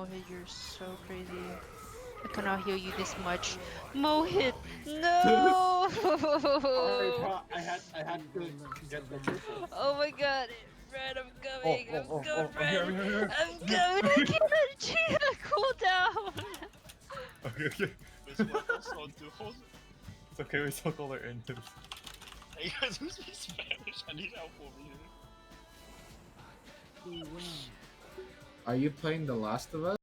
Mohit, you're so crazy. I cannot heal you this much. Mohit, I no! had to get the triple. Oh my god, Red, I'm Oh, coming, oh, I'm oh, coming, oh, I'm here, Red, I'm here, I'm I'm here, coming, I'm I here. can't achieve a cooldown! Okay, okay. Where's my boss on to hold it? It's okay, we took all their engines. Hey guys, who speaks Spanish? I need help over here. Are you playing The Last of Us?